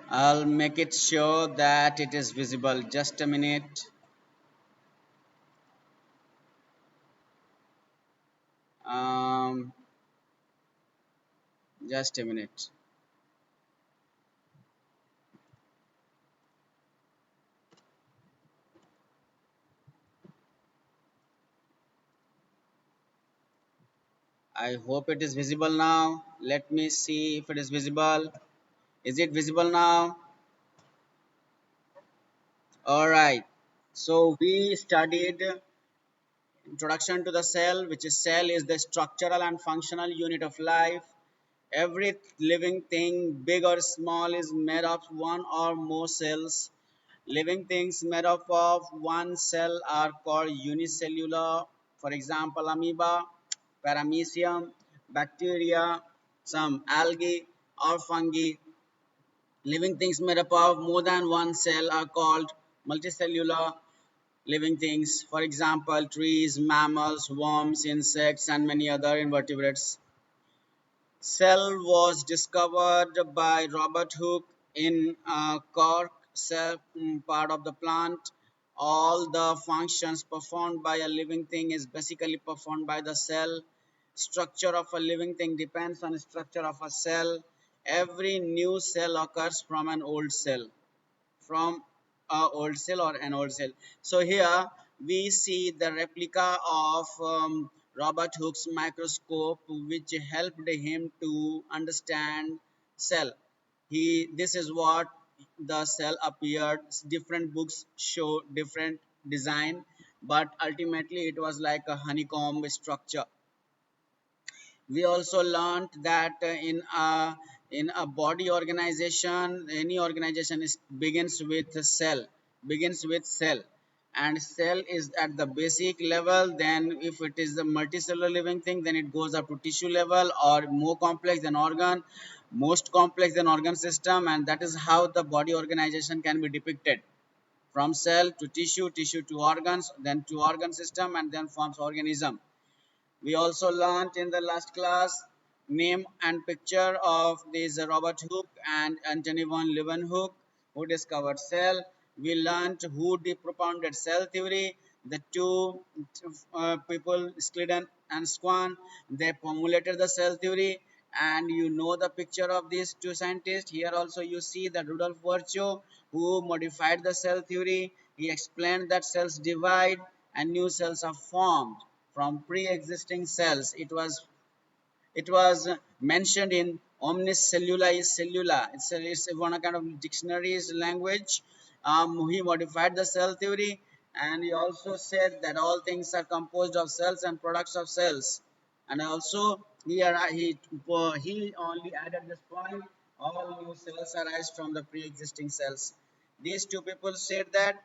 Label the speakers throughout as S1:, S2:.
S1: I'll make it sure that it is visible. Just a minute. Um, just a minute. I hope it is visible now. Let me see if it is visible. Is it visible now? All right. So we studied introduction to the cell, which is cell is the structural and functional unit of life. Every living thing, big or small, is made of one or more cells. Living things made up of one cell are called unicellular. For example, amoeba, paramecium, bacteria, some algae or fungi. Living things made up of more than one cell are called multicellular living things. For example, trees, mammals, worms, insects, and many other invertebrates. Cell was discovered by Robert Hooke in cork cell part of the plant. All the functions performed by a living thing is basically performed by the cell. Structure of a living thing depends on the structure of a cell. Every new cell occurs from an old cell from a old cell or an old cell. So here we see the replica of Robert Hooke's microscope, which helped him to understand cell. This is what the cell appeared. Different books show different design, but ultimately it was like a honeycomb structure. We also learned that in a body organization, any organization begins with a cell, begins with cell, and cell is at the basic level. Then if it is the multicellular living thing, then it goes up to tissue level or more complex than organ, most complex than organ system, and that is how the body organization can be depicted, from cell to tissue, tissue to organs, then to organ system, and then forms organism. We also learned in the last class name and picture of this Robert Hooke and Antony von Leeuwenhoek, who discovered cell. We learned who propounded cell theory. The two people, Schleiden and Swan, they formulated the cell theory. And you know the picture of these two scientists. Here also you see that Rudolf Virchow, who modified the cell theory. He explained that cells divide and new cells are formed from pre-existing cells. It was mentioned in omnis cellula is cellula. It's one kind of dictionary's language. He modified the cell theory, and he also said that all things are composed of cells and products of cells. And also he only added this point: all new cells arise from the pre-existing cells. These two people said that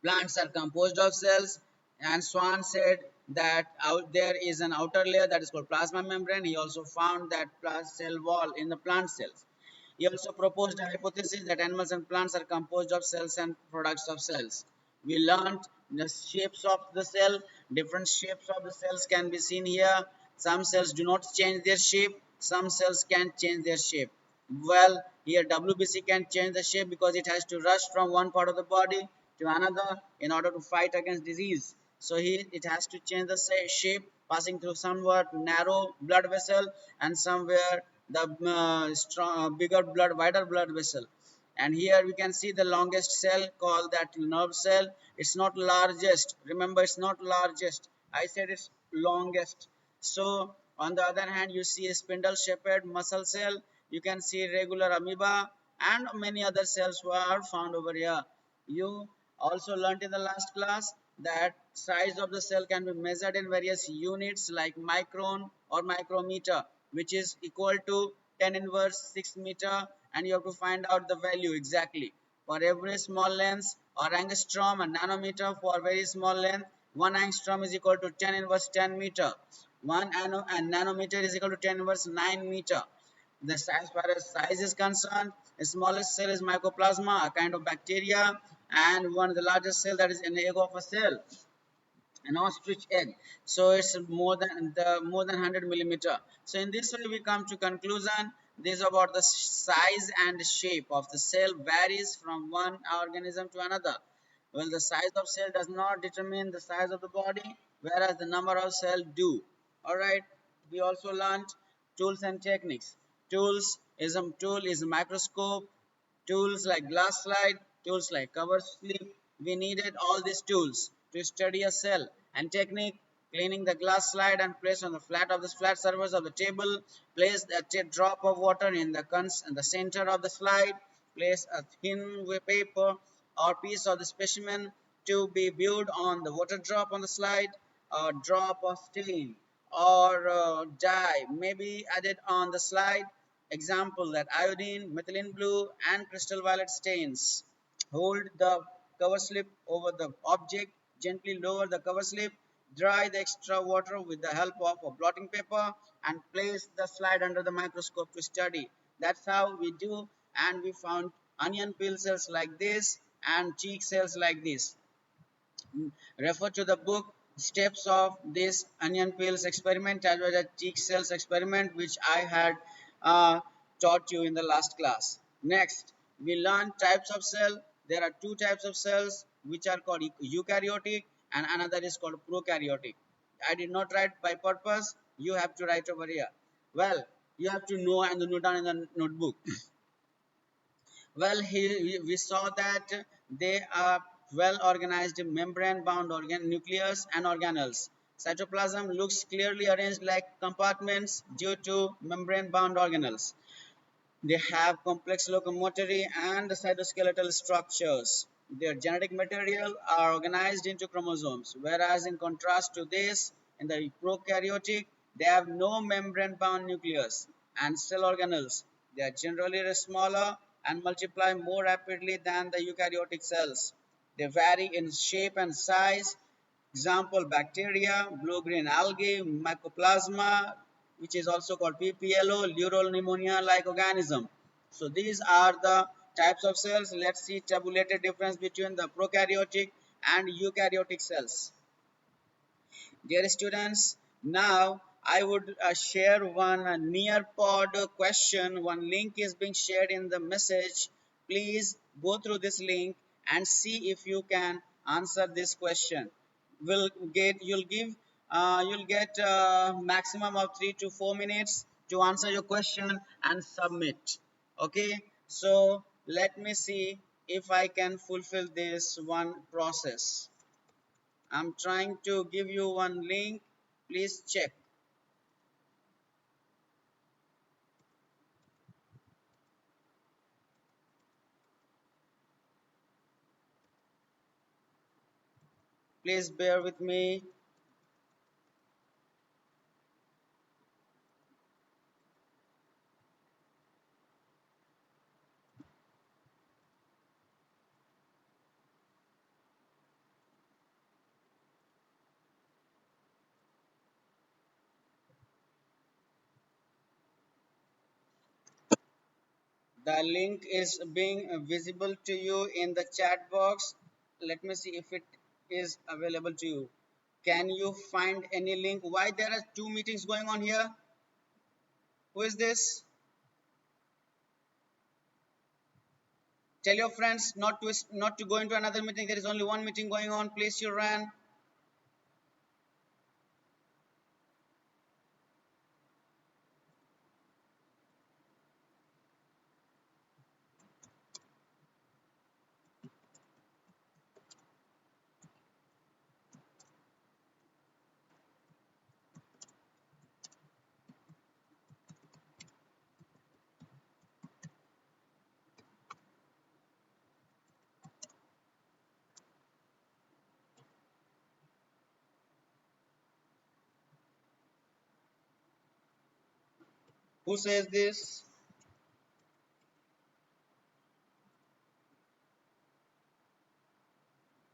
S1: plants are composed of cells, and Swan said that out there is an outer layer that is called plasma membrane. He also found that cell wall in the plant cells. He also proposed a hypothesis that animals and plants are composed of cells and products of cells. We learned the shapes of the cell. Different shapes of the cells can be seen here. Some cells do not change their shape. Some cells can change their shape. Well, here WBC can change the shape because it has to rush from one part of the body to another in order to fight against disease. So it has to change the shape, passing through somewhat narrow blood vessel and somewhere the bigger blood, wider blood vessel. And here we can see the longest cell called that nerve cell. It's not largest. Remember, it's not largest. I said it's longest. So on the other hand, you see a spindle shaped muscle cell. You can see regular amoeba and many other cells were found over here. You also learned in the last class that size of the cell can be measured in various units like micron or micrometer, which is equal to 10 inverse 6 meter, and you have to find out the value exactly. For every small length or angstrom and nanometer for very small length, 1 angstrom is equal to 10 inverse 10 meter. 1 nanometer is equal to 10 inverse 9 meter. As far as size is concerned, the smallest cell is mycoplasma, a kind of bacteria, and one of the largest cell, that is an egg of a cell, an ostrich egg. So it's more than 100 millimeter. So in this way we come to conclusion This about the size and shape of the cell varies from one organism to another. Well, the size of cell does not determine the size of the body, whereas the number of cells do. Alright, we also learned tools and techniques. Tool is a microscope, tools like glass slide, tools like cover slip. We needed all these tools to study a cell. And technique, cleaning the glass slide and place on the flat surface of the table. Place a drop of water in the center of the slide. Place a thin paper or piece of the specimen to be viewed on the water drop on the slide. A drop of stain or dye may be added on the slide. Example that iodine, methylene blue, and crystal violet stains. Hold the cover slip over the object, gently lower the cover slip, dry the extra water with the help of a blotting paper, and place the slide under the microscope to study. That's how we do, and we found onion peel cells like this and cheek cells like this. Refer to the book Steps of this onion peels experiment as well as cheek cells experiment, which I had taught you in the last class. Next, we learn types of cell. There are two types of cells which are called eukaryotic and another is called prokaryotic. I did not write by purpose. You have to write over here. Well, you have to know and note down in the notebook. Well, we saw that they are well organized membrane bound nucleus and organelles. Cytoplasm looks clearly arranged like compartments due to membrane bound organelles. They have complex locomotory and cytoskeletal structures. Their genetic material are organized into chromosomes, whereas in contrast to this, in the prokaryotic, they have no membrane-bound nucleus and cell organelles. They are generally smaller and multiply more rapidly than the eukaryotic cells. They vary in shape and size. Example, bacteria, blue-green algae, mycoplasma, which is also called PPLO, pleural pneumonia-like organism. So these are the types of cells. Let's see tabulated difference between the prokaryotic and eukaryotic cells. Dear students, now I would share one Nearpod question. One link is being shared in the message. Please go through this link and see if you can answer this question. You'll get maximum of 3 to 4 minutes to answer your question and submit. Okay, so let me see if I can fulfill this one process. I'm trying to give you one link. Please check. Please bear with me. The link is being visible to you in the chat box. Let me see if it is available to you. Can you find any link? Why there are two meetings going on here? Who is this? Tell your friends not to go into another meeting. There is only one meeting going on. Please you run. Who says this?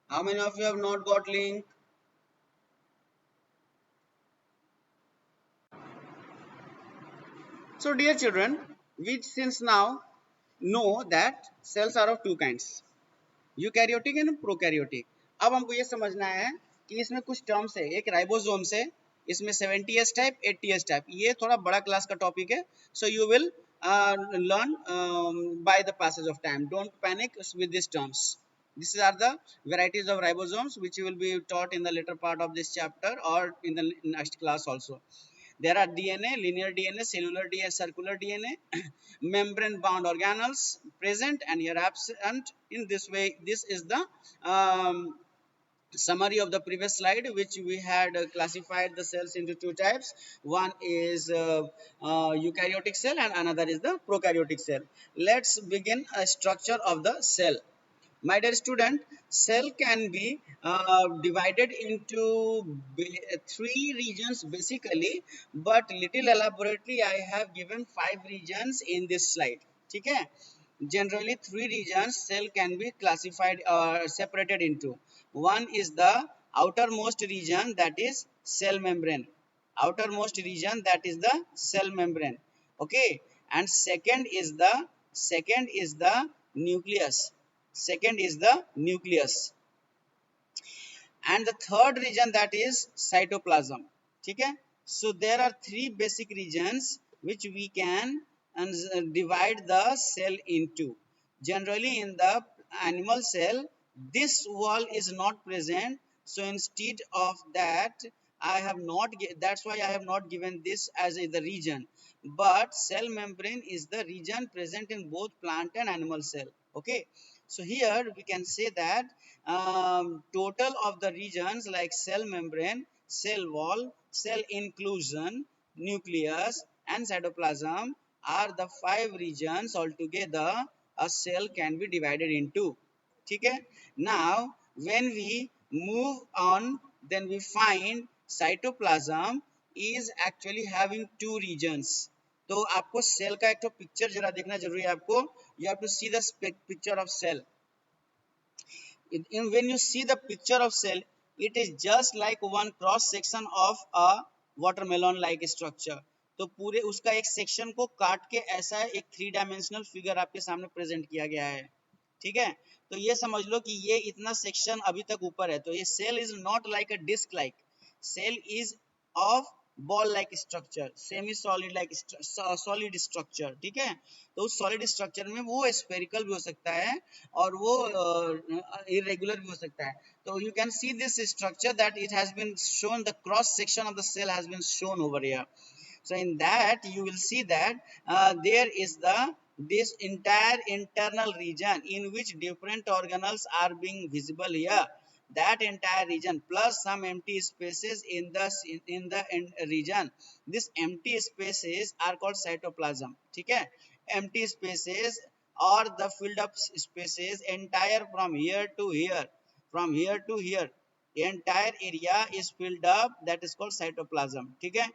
S1: How many of you have not got link? So dear children, we since now know that cells are of two kinds, eukaryotic and prokaryotic. अब हमको ये समझना है कि इसमें कुछ terms है. एक राइबोसोम से इसमें 70s टाइप 80s टाइप. ये थोड़ा बड़ा क्लास का टॉपिक है, so you will learn by the passage of time. Don't panic with these terms. These are the varieties of ribosomes which will be taught in the later part of this chapter or in the next class also. There are DNA, linear DNA, cellular DNA, circular DNA, membrane bound organelles present and here absent. In this way, this is the summary of the previous slide, which we had classified the cells into two types. One is eukaryotic cell and another is the prokaryotic cell. Let's begin a structure of the cell. My dear student, cell can be divided into three regions basically, but little elaborately I have given 5 regions in this slide. Okay? Generally, 3 regions cell can be classified or separated into. One is the outermost region, that is cell membrane. Outermost region, that is the cell membrane. Okay, and second is the nucleus. Second is the nucleus, and the third region, that is cytoplasm. Okay, so there are three basic regions which we can divide the cell into. Generally, in the animal cell, this wall is not present, so instead of that, I have not that's why I have not given this as the region, but cell membrane is the region present in both plant and animal cell. Okay, so here we can say that total of the regions like cell membrane, cell wall, cell inclusion, nucleus and cytoplasm are the 5 regions altogether a cell can be divided into. Okay? Now when we move on, then we find cytoplasm is actually having 2 regions. तो आपको cell का एक तो picture जरा देखना जरूरी है आपको. You have to see the picture of cell. When you see the picture of cell, it is just like one cross section of a watermelon like structure. तो पूरे उसका एक सेक्शन को काट के ऐसा एक 3 डायमेंशनल फिगर आपके सामने प्रेजेंट किया गया है. ठीक है, तो ये समझ लो कि ये इतना सेक्शन अभी तक ऊपर है. तो ये cell is not like a disc like, cell is of ball like structure, semi solid like solid structure. ठीक है, तो उस सॉलिड स्ट्रक्चर में वो स्फेरिकल भी हो सकता है और वो इरेगुलर भी हो सकता है. तो you can see this structure that it has been shown, the cross section of the cell has been shown over here. So in that you will see that there is this entire internal region in which different organelles are being visible here. That entire region plus some empty spaces in the region. These empty spaces are called cytoplasm. ठीक है, empty spaces or the filled up spaces entire from here to here, from here to here, entire area is filled up, that is called cytoplasm. ठीक है,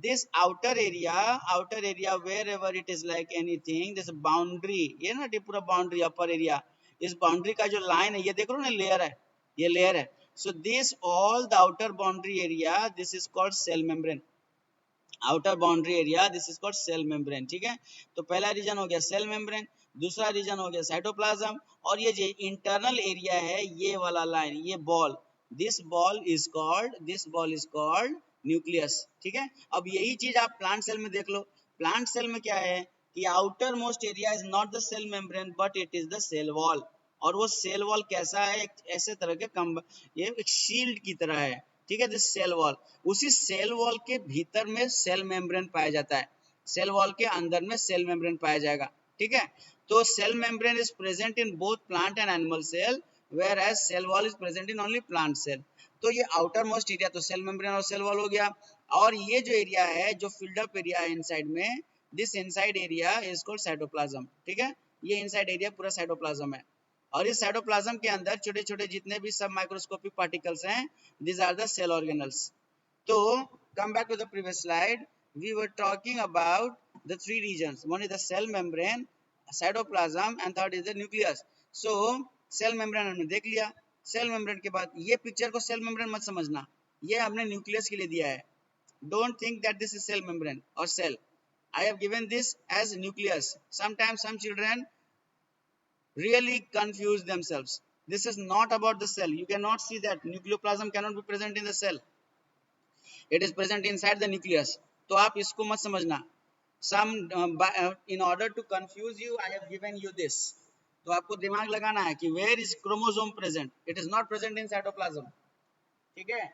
S1: this outer area wherever it is like anything, this boundary, ये ना पूरा boundary upper area, इस boundary का जो line है ये देख लो ना, layer है, ये layer है. So this all the outer boundary area, this is called cell membrane. Outer boundary area, this is called cell membrane. ठीक है, तो पहला रीजन हो गया सेल मेम्ब्रेन, दूसरा रीजन हो गया साइटोप्लाज्म, और ये जो इंटरनल एरिया है ये वाला लाइन, ये ball, this ball is called nucleus. ठीक है, अब यही चीज आप प्लांट सेल में देख लो. प्लांट सेल में क्या है कि outermost area is not the cell membrane but it is the cell wall. और वो सेल वॉल कैसा है, ऐसे तरह के ये एक शील्ड की तरह है. ठीक है, दिस सेल वॉल, उसी सेल वॉल के भीतर में सेल मेम्ब्रेन पाया जाता है, सेल वॉल के अंदर में सेल मेम्ब्रेन पाया जाएगा. ठीक है, तो cell membrane is present in both plant and animal cell, whereas cell wall is present in only plant cell. तो ये आउटर मोस्ट एरिया तो सेल मेम्ब्रेन और सेल वॉल हो गया, और ये जो एरिया है जो फिल्ड अप एरिया है इनसाइड में, this inside area is called cytoplasm. ठीक है, ये इनसाइड एरिया पूरा साइटोप्लाज्म है, और इस साइटोप्लाज्म के अंदर छोटे छोटे जितने भी सब माइक्रोस्कोपिक पार्टिकल्स हैं, these are the cell organelles. So come back to the previous slide. We were talking about the 3 regions. One is the cell membrane, cytoplasm, and third is the nucleus. So cell membrane हमने देख लिया. Cell membrane के बाद ये picture को cell membrane मत समझना, ये हमने न्यूक्लियस के लिए दिया है. Don't think that this is cell membrane or cell. I have given this as nucleus. Sometimes some children really confuse themselves. This is not about the cell. You cannot see that nucleoplasm cannot be present in the cell. It is present inside the nucleus. तो आप इसको मत समझना. some in order to confuse you I have given you this. तो आपको दिमाग लगाना है कि where is chromosome present, it is not present in cytoplasm. ठीक है,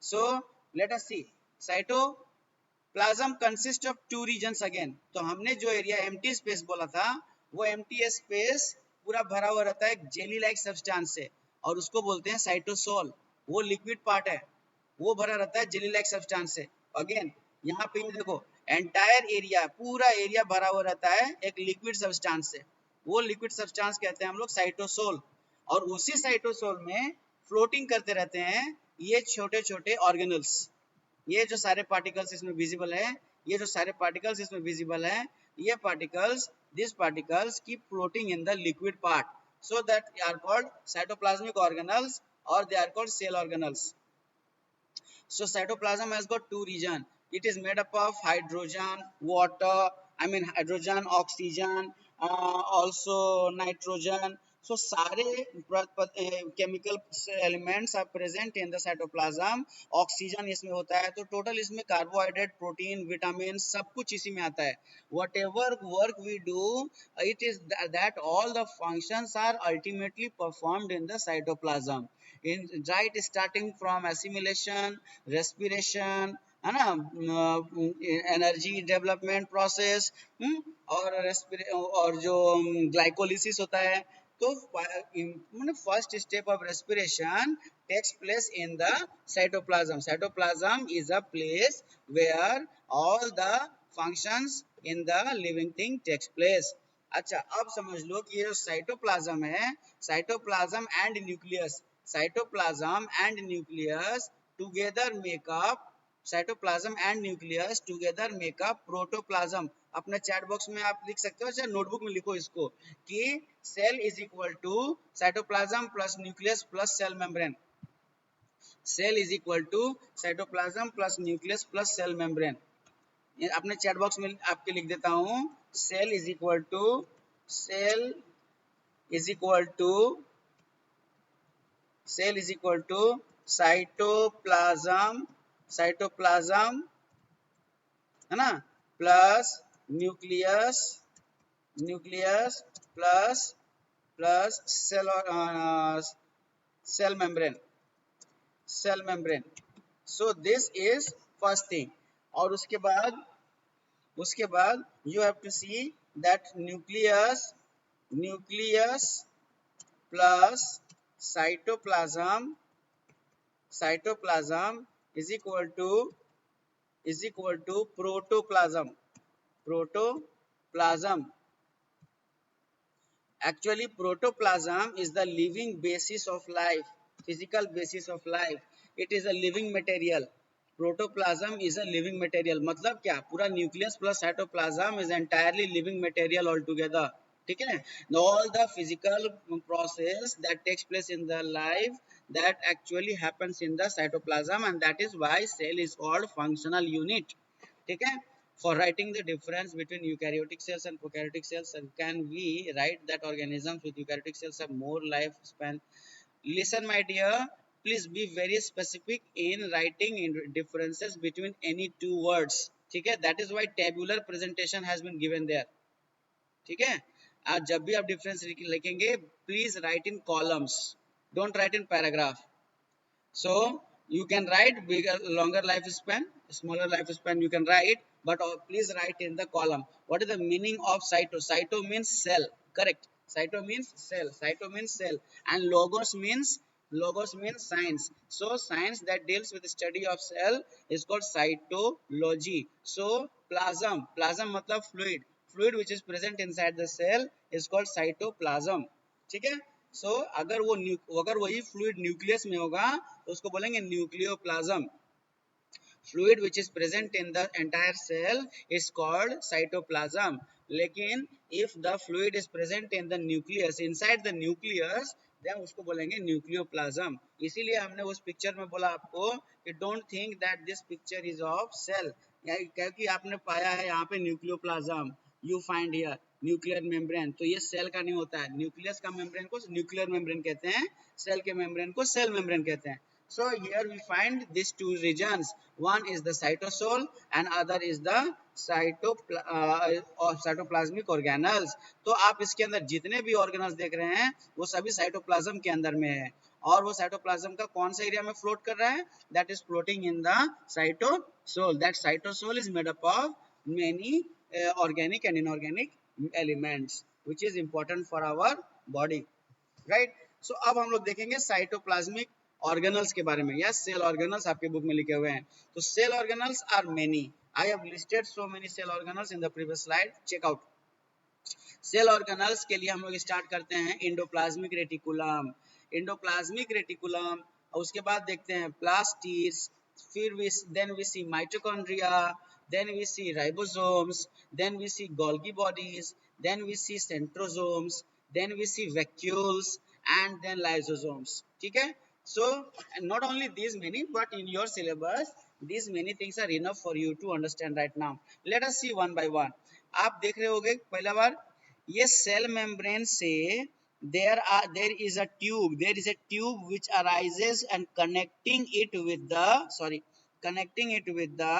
S1: so let us see cytoplasm consists of two regions again. तो हमने जो एरिया empty space बोला था वो empty space पूरा भरा हुआ रहता है जेली लाइक सब्सटेंस से और उसको बोलते हैं साइटोसोल. वो लिक्विड पार्ट है, वो भरा रहता है जेली लाइक सब्सटेंस से. अगेन यहाँ पे देखो एंटायर एरिया, पूरा एरिया भरा हुआ रहता है एक लिक्विड सब्सटेंस से. वो लिक्विड सब्सटेंस कहते हैं हम लोग साइटोसोल. और उसी साइटोसोल में फ्लोटिंग करते रहते हैं ये छोटे छोटे ऑर्गेनल्स. ये जो सारे पार्टिकल्स इसमें विजिबल है, ये जो सारे पार्टिकल्स इसमें विजिबल है, ये particles, these particles keep floating in the liquid part, so that they are called cytoplasmic organelles or they are called cell organelles. So cytoplasm has got two regions. It is made up of hydrogen, water, hydrogen, oxygen, also nitrogen. So सारे chemical elements are present in the cytoplasm. Oxygen इसमें होता है, तो total इसमें carbohydrate, protein, vitamins सब कुछ इसी में आता है. Whatever work we do, it is that all the functions are ultimately performed in the cytoplasm. In right, starting from assimilation, respiration, है ना, एनर्जी डेवलपमेंट प्रोसेस, और जो ग्लाइकोलिसिस होता है. तो first step of respiration takes place in the cytoplasm. Cytoplasm is a place where all the functions in the living thing takes place. अच्छा, अब समझ लो कि ये जो साइटोप्लाज्म है, cytoplasm and nucleus, cytoplasm and nucleus together make up, cytoplasm and nucleus together make up protoplasm. अपने chat box में आप लिख सकते हो, चाहे नोटबुक में लिखो इसको कि cell is equal to cytoplasm plus nucleus plus cell membrane. Cell is equal to cytoplasm plus nucleus plus cell membrane. अपने चैट बॉक्स में आपके लिख देता हूँ, cell is equal to, cell is equal to, cell is equal to cytoplasm, cytoplasm है ना, plus nucleus, nucleus plus plus cell, cell membrane, cell membrane. So this is first thing. और उसके बाद you have to see that nucleus, nucleus plus cytoplasm, cytoplasm is equal to protoplasm, protoplasm. Actually protoplasm is the living basis of life, physical basis of life. It is a living material. Protoplasm is a living material. मतलब क्या, पूरा nucleus plus cytoplasm is entirely living material altogether. ठीक है, all the physical process that takes place in the life that actually happens in the cytoplasm, and that is why cell is called functional unit. ठीक है, for writing the difference between eukaryotic cells and prokaryotic cells, can we write that organisms with eukaryotic cells have more lifespan? Listen my dear, please be very specific in writing in differences between any two words. ठीक है, that is why tabular presentation has been given there. ठीक है, आज जब भी आप difference लिखेंगे please right in columns, don't write in paragraph. So you can write bigger, longer lifespan, smaller lifespan you can write, but please write in the column. What is the meaning of cyto? Cyto means cell, correct? Cyto means cell, cyto means cell, and logos means science. So science that deals with the study of cell is called cytology. So plasm, plasm matlab fluid, fluid which is present inside the cell is called cytoplasm. ठीक है, सो अगर वही fluid nucleus में होगा तो उसको बोलेंगे nucleoplasm. Fluid which is present in the entire cell is called cytoplasm. लेकिन if the fluid is present in the nucleus, inside the nucleus, then उसको बोलेंगे न्यूक्लियोप्लाज्म. इसीलिए हमने उस पिक्चर में बोला आपको कि don't think that this picture is of cell, क्योंकि आपने पाया है यहाँ पे nucleoplasm, you find here nuclear membrane, तो ये सेल का नहीं होता है. न्यूक्लियस का मेम्ब्रेन को न्यूक्लियर मेम्ब्रेन कहते हैं, सेल के मेम्ब्रेन को सेल मेम्ब्रेन कहते हैं. So here we find these two regions. One is the cytosol and other is the cytoplasmic organelles. तो आप इसके अंदर जितने भी organelles देख रहे हैं वो सभी cytoplasm के अंदर में है, और वो cytoplasm का कौन सा एरिया में फ्लोट कर रहा है? That is floating in the cytosol. That cytosol is made up of many organic and inorganic elements, which is important for our body, right? So अब हम लोग देखेंगे साइटोप्लाज्मिक ऑर्गेनल्स के बारे में, या सेल ऑर्गेनल्स आपके बुक में लिखे हुए हैं. तो cell organelles are many. I have listed so many cell organelles in the previous slide. Check out. Cell organelles के लिए हम लोग स्टार्ट करते हैं इंडोप्लाज्मिक रेटिकुलम. इंडोप्लाज्मिक रेटिकुलम, उसके बाद देखते हैं प्लास्टिड्स, फिर then we see mitochondria, then we see ribosomes, then we see Golgi bodies, then we see centrosomes, then we see vacuoles, and then lysosomes. ठीक है? So not only these many, but in your syllabus these many things are enough for you to understand right now. Let us see one by one. आप देख रहे होगे पहला बार ये cell membrane से there is a tube which arises and connecting it with the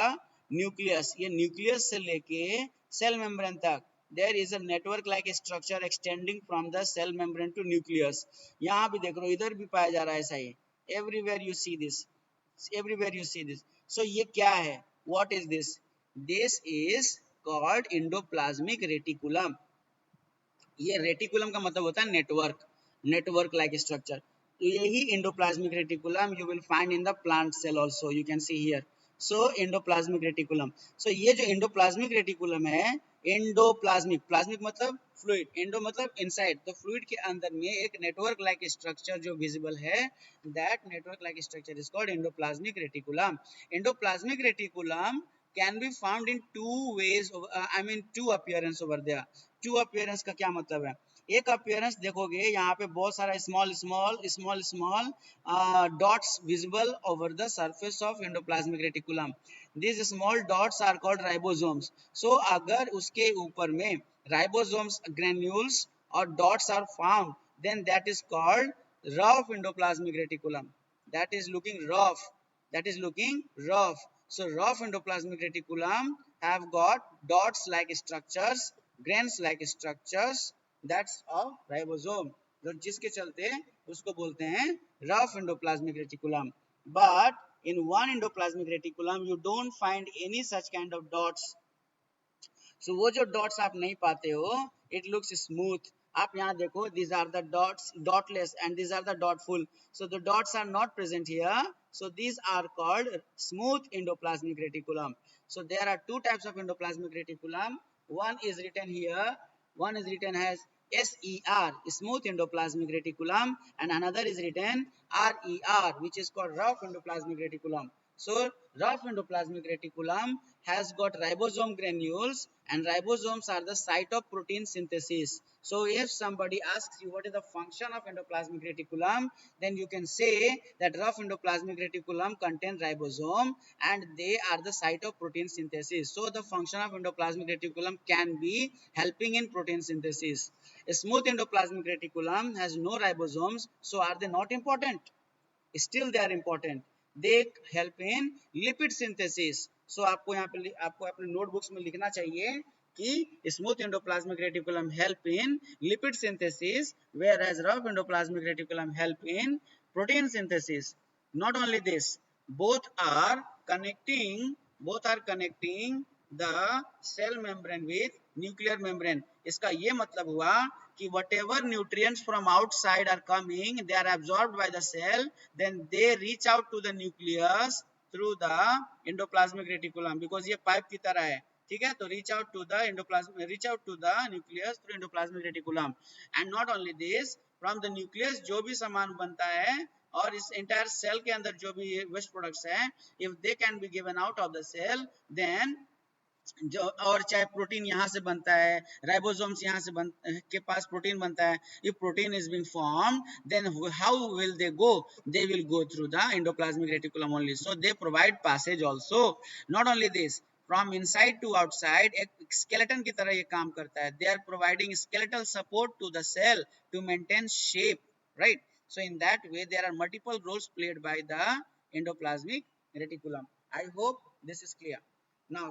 S1: nucleus. ये nucleus से लेके सेल मेम्ब्रेन तक there is a network like structure extending from the cell membrane to nucleus. यहाँ भी देख लो, इधर भी पाया जा रहा है ऐसा ही. Everywhere you see this, everywhere you see this. So ये क्या है? What is this? This is called endoplasmic reticulum. ये रेटिकुलम का मतलब होता है नेटवर्क, नेटवर्क लाइक स्ट्रक्चर. तो यही endoplasmic reticulum you will find in the plant cell also. You can see here. So endoplasmic reticulum. So ये जो endoplasmic reticulum है, इंडोप्लाज्मिक, प्लाज्मिक मतलब फ्लूइड, इंडो मतलब इनसाइड, तो फ्लूइड के अंदर में एक नेटवर्क लाइक स्ट्रक्चर जो विजिबल है, that network like structure is called endoplasmic reticulum. Endoplasmic reticulum can be found in two ways, I mean two appearance over there. Two appearance का क्या मतलब है? एक अपीयरेंस देखोगे यहाँ पे बहुत सारा small small small small dots visible over the surface of endoplasmic reticulum. This small dots are called ribosomes. So अगर उसके ऊपर में राइबोसोम्स ग्रेन्यूल्स और dots are found, then that is called rough endoplasmic reticulum. That is looking rough, that is looking rough. So rough endoplasmic reticulum have got dots like structures, grains like structures, that's of ribosome. जो जिसके चलते उसको बोलते हैं rough endoplasmic reticulum. But in one endoplasmic reticulum you don't find any such kind of dots. So वो जो dots आप नहीं पाते हो, it looks smooth. आप यहाँ देखो, these are the dots, dotless, and these are the dotful. So the dots are not present here. So these are called smooth endoplasmic reticulum. So there are two types of endoplasmic reticulum. One is written here, one is written as SER, smooth endoplasmic reticulum, and another is written RER, which is called rough endoplasmic reticulum. So rough endoplasmic reticulum has got ribosome granules, and ribosomes are the site of protein synthesis. So if somebody asks you what is the function of endoplasmic reticulum, then you can say that rough endoplasmic reticulum contains ribosome and they are the site of protein synthesis. So the function of endoplasmic reticulum can be helping in protein synthesis. A smooth endoplasmic reticulum has no ribosomes, so are they not important? Still they are important. They help in lipid synthesis. So आपको यहाँ पे आपको अपने notebooks में लिखना चाहिए कि smooth endoplasmic reticulum help in lipid synthesis, whereas rough endoplasmic reticulum help in protein synthesis. Not only this, both are connecting the cell membrane with nuclear membrane. इसका ये मतलब हुआ कि whatever nutrients from outside are coming, they are absorbed by the cell, then they reach out to the nucleus through the endoplasmic reticulum, because ये pipe की तरह है. ठीक है, तो reach out to the nucleus through endoplasmic reticulum. And not only this, from the nucleus जो भी सामान बनता है और इस entire cell के अंदर जो भी waste products है, if they can be given out of the cell, then जो और चाहे प्रोटीन यहाँ से बनता है, राइबोसोम्स यहाँ से के पास प्रोटीन बनता है, if protein is being formed, then how will they go? They will go through the endoplasmic reticulum only. So they provide passage also. Not only this, from inside to outside एक skeleton की तरह ये काम करता है. They are providing skeletal support to the cell to maintain shape, right? So in that way, there are multiple roles played by the endoplasmic reticulum. I hope this is clear. Now,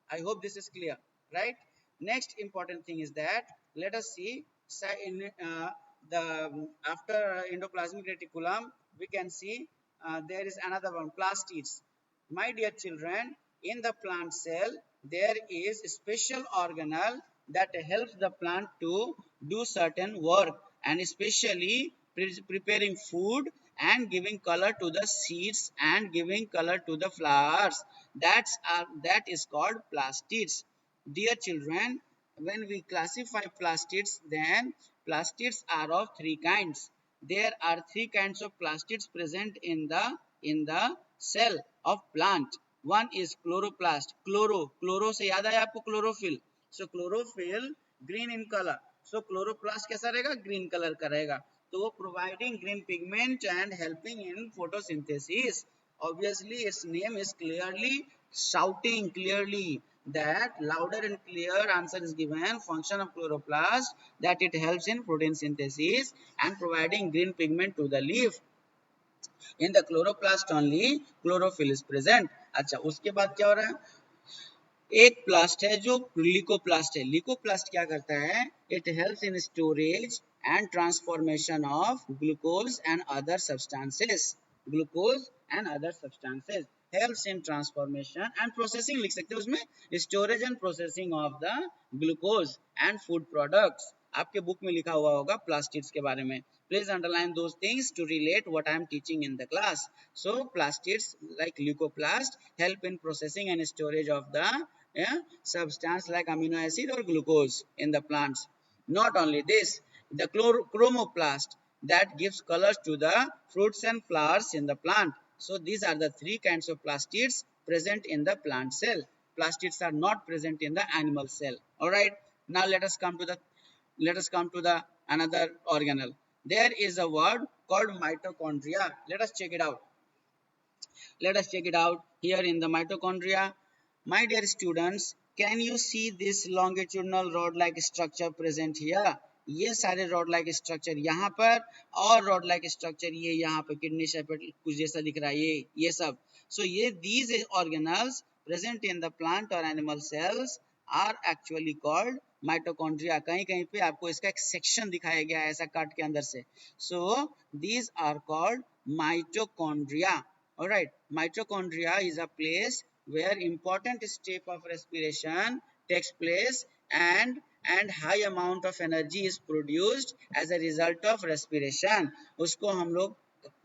S1: I hope this is clear, right? Next important thing is that let us see in the after endoplasmic reticulum, we can see there is another one, plastids. My dear children, in the plant cell, there is a special organelle that helps the plant to do certain work, and especially preparing food and giving color to the seeds and giving color to the flowers. That is called plastids. Dear children, when we classify plastids, then plastids are of three kinds. There are three kinds of plastids present in the cell of plant. One is chloroplast. Chloro से याद आया आपको chlorophyll. So chlorophyll green in color. So chloroplast कैसा रहेगा? Green color का रहेगा. तो providing green pigment and helping in photosynthesis. Obviously, its name is clearly shouting clearly that louder and clear answer is given. Function of chloroplast, that it helps in protein synthesis and providing green pigment to the leaf. In the chloroplast only chlorophyll is present. अच्छा, उसके बाद क्या हो रहा है? एक प्लास्ट है जो लिकोप्लास्ट है. लिकोप्लास्ट क्या करता है? It helps in storage and transformation of glucose and other substances. Glucose and other substances helps in transformation and processing लिख सकते हैं उसमें, storage and processing of the glucose and food products. आपके book में लिखा हुआ होगा प्लास्टिड्स के बारे में. Please underline those things to relate what I am teaching in the class. So plastids like leucoplast help in processing and storage of the substance like amino acid or glucose in the plants. Not only this, the chromoplast that gives colors to the fruits and flowers in the plant. So these are the three kinds of plastids present in the plant cell. Plastids are not present in the animal cell. All right. Now let us come to the another organelle. There is a word called mitochondria. Let us check it out. Let us check it out here in the mitochondria. My dear students, can you see this longitudinal rod-like structure present here? ये सारे rod like structure यहाँ पर और rod like structure ये यहाँ पर kidney shape कुछ जैसा दिख रहा है, ये सब. सो ये these organelles present in the plant or animal cells are actually called mitochondria. कहीं कहीं पे आपको इसका एक सेक्शन दिखाया गया है ऐसा काट के अंदर से. So these are called mitochondria. Alright, mitochondria is a place where important step of respiration takes place and high amount of energy is produced as a result of respiration. उसको हम लोग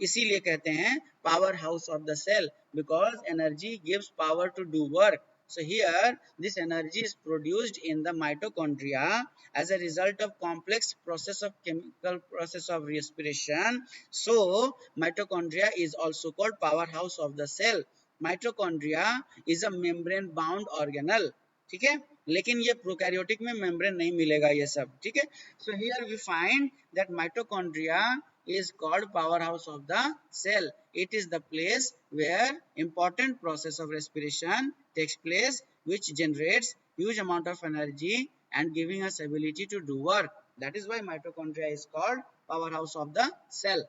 S1: इसीलिए कहते हैं power house of the cell, because energy gives power to do work. So here this energy is produced in the mitochondria as a result of complex process of chemical process of respiration. So mitochondria is also called powerhouse of the cell. Mitochondria is a membrane bound organelle. ठीक है, लेकिन ये prokaryotic में membrane नहीं मिलेगा ये सब. ठीक है. So here we find that mitochondria is called powerhouse of the cell. It is the place where important process of respiration takes place, which generates huge amount of energy and giving us ability to do work. That is why mitochondria is called powerhouse of the cell.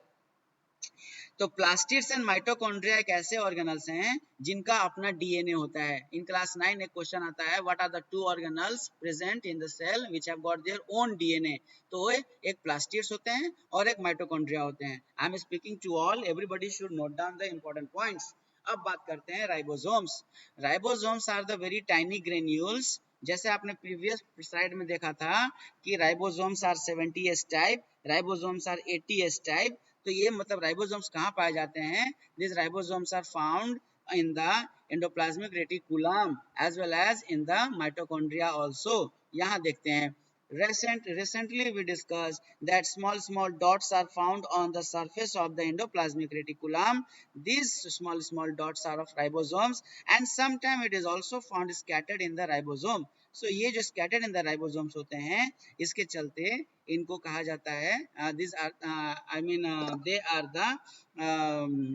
S1: तो plastids and mitochondria एक ऐसे organelles हैं जिनका अपना DNA होता है. In class 9 एक question आता है, what are the two organelles present in the cell which have got their own DNA. तो एक प्लास्टिड्स होते हैं और एक माइटोकॉन्ड्रिया होते हैं. I am speaking to all, everybody should note down the important points. अब बात करते हैं ribosomes. Ribosomes are the very tiny granules. जैसे आपने प्रीवियस स्लाइड में देखा था कि ribosomes are 70s type, ribosomes are 80s type. तो ये मतलब राइबोसोम्स कहाँ पाए जाते हैं? This ribosomes are found in the endoplasmic reticulum as well as in the mitochondria also. यहाँ देखते हैं, recently we discussed that small dots are found on the surface of the endoplasmic reticulum. These small dots are of ribosomes and sometimes it is also found scattered in the ribosome. So ये जो scattered in the ribosomes होते हैं, इसके चलते इनको कहा जाता है these are they are the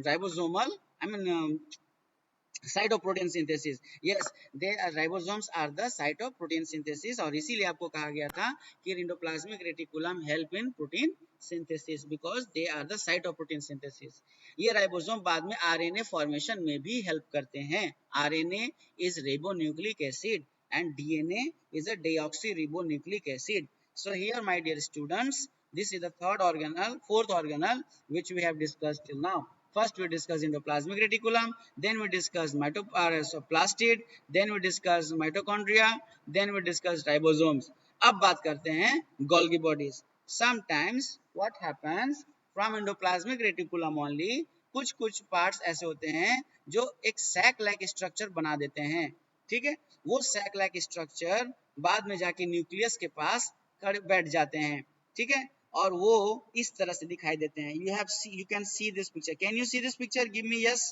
S1: ribosomal site of protein synthesis, yes they ribosomes are the site of protein synthesis, और इसीलिए आपको कहा गया था कि endoplasmic reticulum help in protein synthesis because they are the site of protein synthesis. ये ribosome बाद में आरएनए फॉर्मेशन में भी हेल्प करते हैं। RNA is ribonucleic acid and DNA is a deoxyribonucleic acid. So here my dear students, this is the fourth organelle which we have discussed till now. First we discussed endoplasmic reticulum, then we discussed plastid, then we discussed mitochondria, then we discussed ribosomes. अब बात करते हैं Golgi bodies. Sometimes what happens from endoplasmic reticulum only, कुछ parts ऐसे होते हैं जो एक सैक लाइक स्ट्रक्चर बना देते हैं, ठीक है। वो सैक लाइक स्ट्रक्चर बाद में जाके न्यूक्लियस के पास बैठ जाते हैं, ठीक है, और वो इस तरह से दिखाई देते हैं। You can see this picture, can you see this picture, give me yes,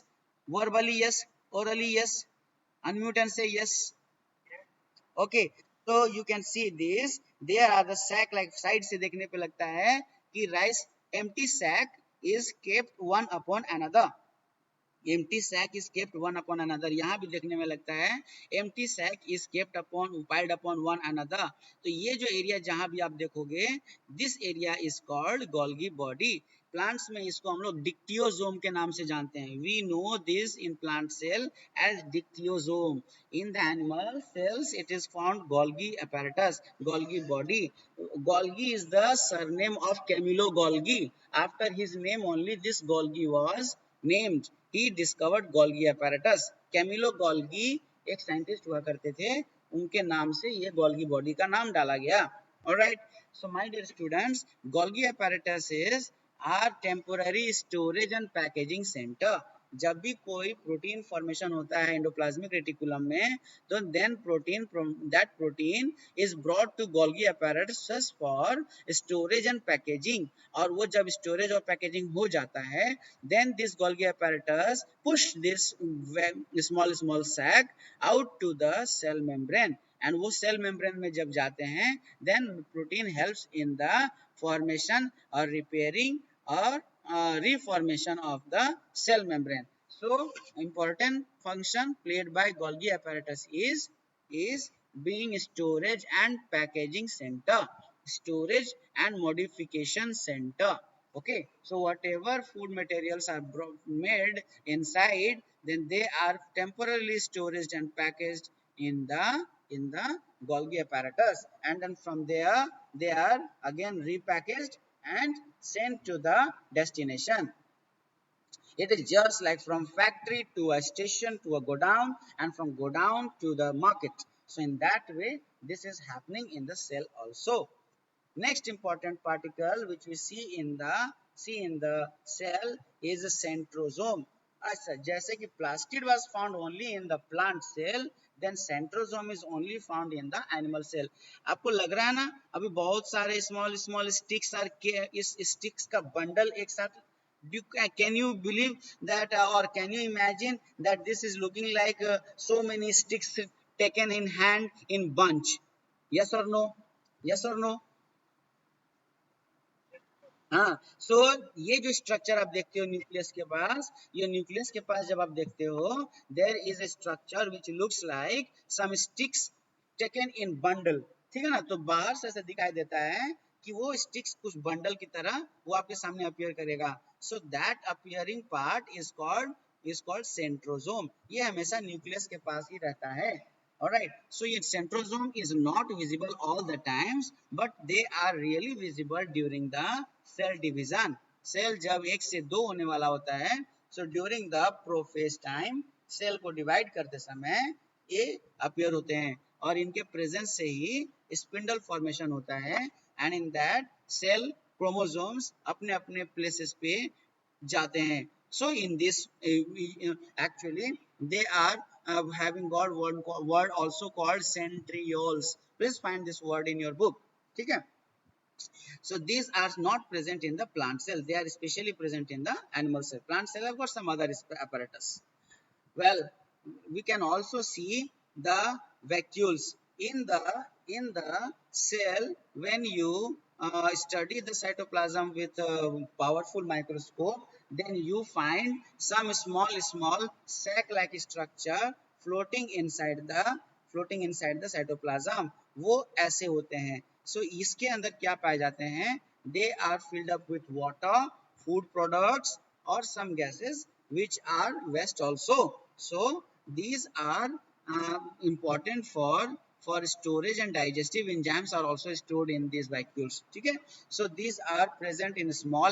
S1: verbally yes, orally yes, unmute and say yes, okay. तो you can see this, there are the sack like, side से देखने पे लगता है कि rice empty sack is kept one upon another, empty sac is kept one upon another, यहाँ भी देखने में लगता है empty sac is kept upon piled upon one another। तो ये जो एरिया जहाँ भी आप देखोगे, this area is called Golgi body। Plants में इसको हम लोग डिक्टियोजोम के नाम से जानते हैं। We know this in plant cell as dictyosome। In the animal cells it is found Golgi apparatus, Golgi body। Golgi is the surname of Camillo Golgi। After his name only this Golgi was named। He discovered Golgi apparatus। Camillo Golgi एक scientist हुआ करते थे, उनके नाम से ये Golgi body का नाम डाला गया। Alright, so my dear students, Golgi apparatus are temporary storage and packaging centre. जब भी कोई प्रोटीन फॉर्मेशन होता है एंडोप्लाज्मिक रेटिकुलम में, तो then protein is brought to Golgi apparatus for storage and packaging. और वो जब स्टोरेज और पैकेजिंग हो जाता है, then this Golgi apparatus push this small sac out to the cell membrane, and वो सेल मेम्ब्रेन में जब जाते हैं, then protein helps in the formation or repairing or reformation of the cell membrane। So important function played by Golgi apparatus is being storage and packaging center, storage and modification center। Okay, so whatever food materials are made inside, then they are temporarily stored and packaged in the Golgi apparatus, and then from there they are again repackaged and sent to the destination। It is just like from factory to a station to a godown, and from godown to the market। So in that way this is happening in the cell also। Next important particle which we see in the cell is a centrosome। अच्छा, जैसे कि plastid was found only in the plant cell, then centrosome is only found in the animal cell। आपको लग रहा है ना, अभी बहुत सारे small sticks are इस sticks का bundle एक साथ, can you believe that or can you imagine that this is looking like so many sticks taken in hand in bunch? Yes or no? Yes or no? हाँ, सो ये जो structure आप देखते हो न्यूक्लियस के पास, ये न्यूक्लियस के पास जब आप देखते हो, there is a structure which looks like some sticks taken in bundle, ठीक है ना। तो बाहर से ऐसा दिखाई देता है कि वो स्टिक्स कुछ बंडल की तरह वो आपके सामने अपीयर करेगा। So that appearing part is called centrosome. ये हमेशा न्यूक्लियस के पास ही रहता है। Alright, so its centrosome is not visible all the times, but they are really visible during the cell division। Cell जब एक से दो होने वाला होता है, so during the prophase time, सेल को डिवाइड करते समय ये अपीयर होते हैं, और इनके प्रेजेंस से ही स्पिंडल फॉर्मेशन होता है, and in that cell chromosomes अपने अपने प्लेसेस पे जाते हैं। So in this actually they are having got one word also called centrioles। Please find this word in your book, ठीक है। So these are not present in the plant cell, they are especially present in the animal cell। Plant cell have got some other apparatus। Well, we can also see the vacuoles in the cell when you study the cytoplasm with a powerful microscope, then you find some small sac-like structure floating inside the cytoplasm. वो ऐसे होते हैं. So इसके अंदर क्या पाए जाते हैं? They are filled up with water, food products, or some gases which are waste also. So these are important for storage, and digestive enzymes are also stored in these vacuoles. Okay, so these are present in small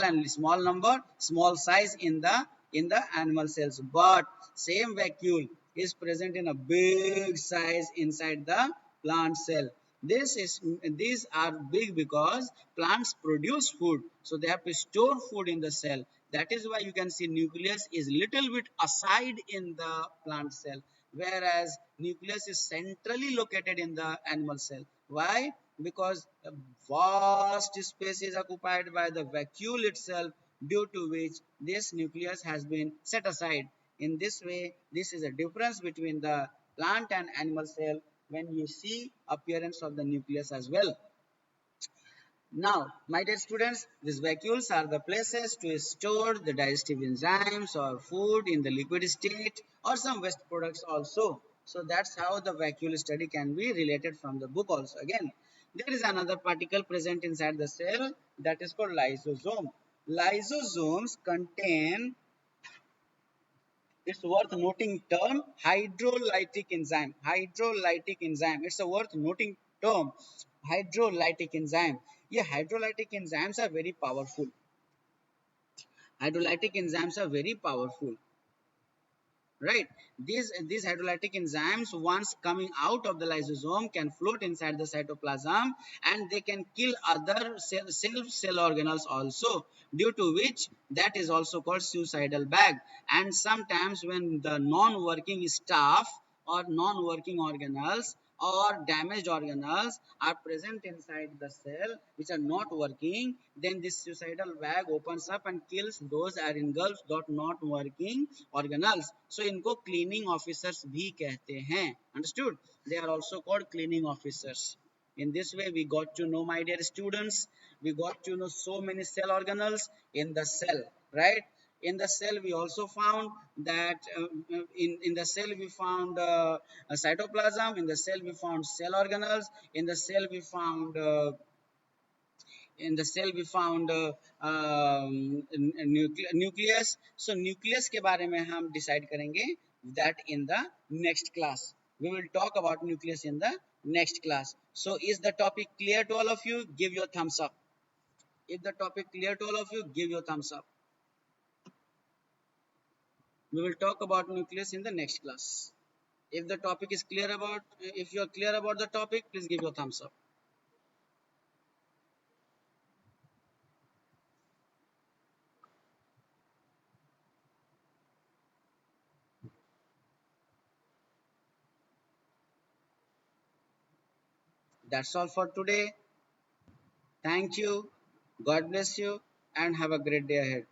S1: number, small size in the animal cells, but same vacuole is present in a big size inside the plant cell. These are big because plants produce food, so they have to store food in the cell. That is why you can see nucleus is little bit aside in the plant cell, whereas nucleus is centrally located in the animal cell. Why? Because a vast space is occupied by the vacuole itself, due to which this nucleus has been set aside. In this way, this is a difference between the plant and animal cell when you see appearance of the nucleus as well. Now, my dear students, these vacuoles are the places to store the digestive enzymes or food in the liquid state, or some waste products also. So that's how the vacuole study can be related from the book also. Again, there is another particle present inside the cell, that is called lysosome. Lysosomes contain, it's worth noting term, hydrolytic enzyme. Hydrolytic enzyme, it's a worth noting term, hydrolytic enzyme. Yeah, hydrolytic enzymes are very powerful. Hydrolytic enzymes are very powerful, right? These hydrolytic enzymes, once coming out of the lysosome, can float inside the cytoplasm, and they can kill other cell organelles also, due to which that is also called suicidal bag. And sometimes when the non-working staff or non-working organelles or damaged organelles are present inside the cell which are not working, then this suicidal bag opens up and kills those or engulfs those not working organelles. So इनको cleaning officers भी कहते हैं. Understood? They are also called cleaning officers. In this way, we got to know, my dear students, we got to know so many cell organelles in the cell, right? In the cell, we also found that in the cell we found a cytoplasm. In the cell we found cell organelles. In the cell we found nucleus. So nucleus के बारे में हम decide करेंगे that in the next class. We will talk about nucleus in the next class. So is the topic clear to all of you? Give your thumbs up. If the topic clear to all of you, give your thumbs up. We will talk about nucleus in the next class. If the topic is clear about, if you are clear about the topic, please give your thumbs up. That's all for today. Thank you. God bless you and have a great day ahead.